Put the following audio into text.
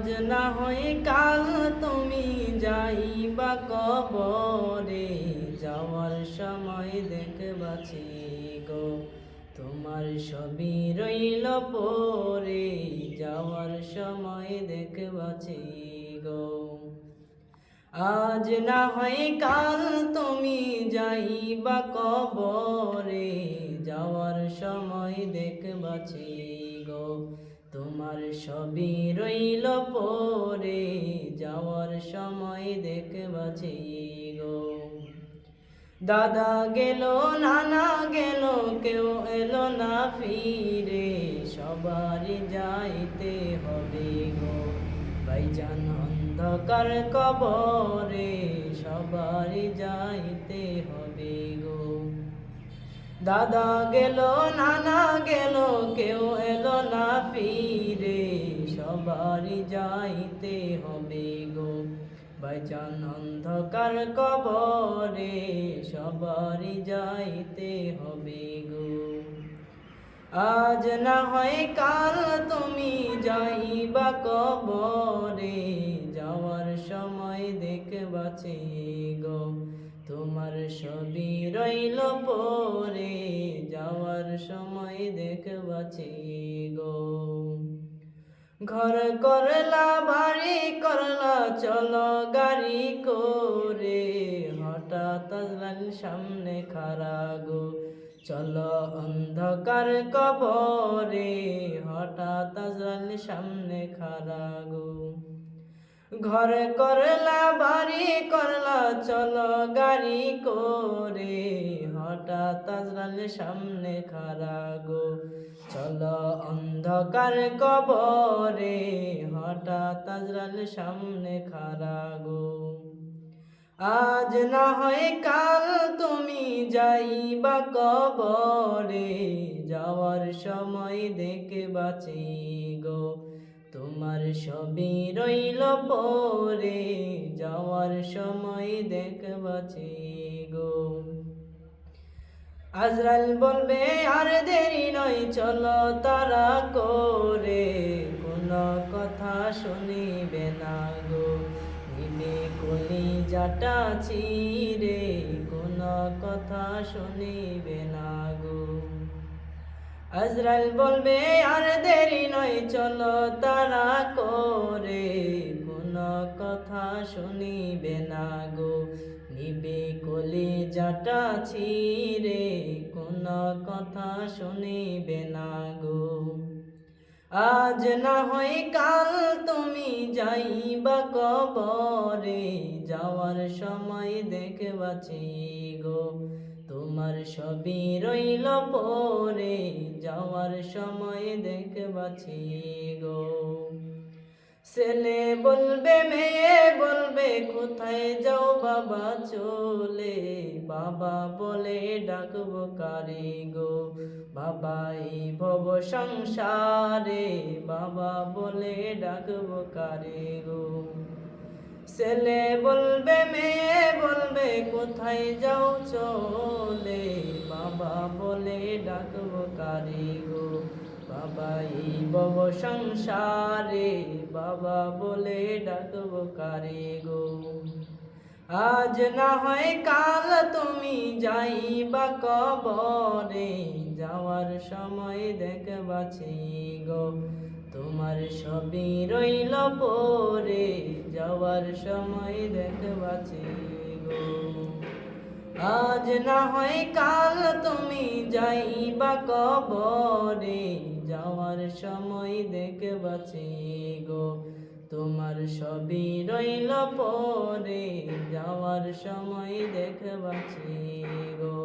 আজ না হয় কাল তুমি যাইবা কবরে, যাওয়ার সময় দেখবাছি গো তোমার ছবি রইল পরে, যাওয়ার সময় দেখবাছি গো। আজ না হয় কাল তুমি যাইবা কবরে, যাওয়ার সময় দেখবাছি গো তোমার ছবি রইল পরে, যাওয়ার সময় দেখবাছি গো। দাদা গেল নানা গেল কেউ এলো না ফিরে, সবারই যাইতে হবে গো ভাইজান অন্ধকার কবরে, সবারই যাইতে হবে গো। দাদা গেল নানা গেল কেউ এলো না ফিরে, সবারই যাইতে হবে গো ভাইজান অন্ধকার কবরে, সবারই যাইতে হবে গো। আজ না হয় কাল তুমি যাইবা কবরে, যাওয়ার সময় দেখবাছি গো তোমার ছবি রইল পরে, যাওয়ার সময় দেখবাছি গো। ঘর করলা বাড়ি করলা চলো গাড়ি করে, হঠাৎ আসলেন সামনে খাড়া গো চলো অন্ধকার কবরে, হঠাৎ আসলেন সামনে খাড়া গো। ঘর করলা বাড়ি করলা চলো গাড়ি করে, হঠাৎ আসলেন সামনে খাড়া গো চলো অন্ধকার কবরে, হঠাৎ আসলেন সামনে খাড়া গো। আজ না হয় কাল তুমি যাইবা কবরে, যাওয়ার সময় দেখবাছি গো তোমার ছবি রইল পরে, যাওয়ার সময় দেখবাছি গো। আজরাইল বলবে আর দেরি নয় চলো তারা করে, কোনো কথা শুনিবে না গো নিবে কলিজাটা ছিঁড়ে, কোনো কথা শুনিবে না গো। আজরাইল বলবে আর দেরি নয় চলো তারা করে, কোনো কথা শুনিবে না গো নিবে কলিজাটা ছিঁড়ে, কোনো কথা শুনিবে না গো। আজ না হয় কাল তুমি যাইবা কবরে, যাওয়ার সময় দেখবাছি গো তোমার ছবি রইল পরে, যাওয়ার সময় দেখবাছি গো। ছেলে বলবে মেয়ে বলবে কোথায় যাও বাবা চলে, বাবা বলে ডাকবো কারে গো বাবা এই ভব সংসারে, বাবা বলে ডাকবো কারে গো। ছেলে বলবে মেয়ে বলবে কোথায় যাও চলে, বাবা বলে ডাকবো কারে গো বাবা এই ভব সংসারে, বাবা বলে ডাকবো কারে গো। আজ না হয় কাল তুমি যাইবা কবরে, যাওয়ার সময় দেখবাছি গো তোমার ছবি রইল পরে, যাওয়ার সময় দেখবাছি গো। আজ না হয় কাল তুমি যাইবা কবরে, যাওয়ার সময় দেখবাছি গো তোমার ছবি রইল পরে, যাওয়ার সময় দেখবাছি গো।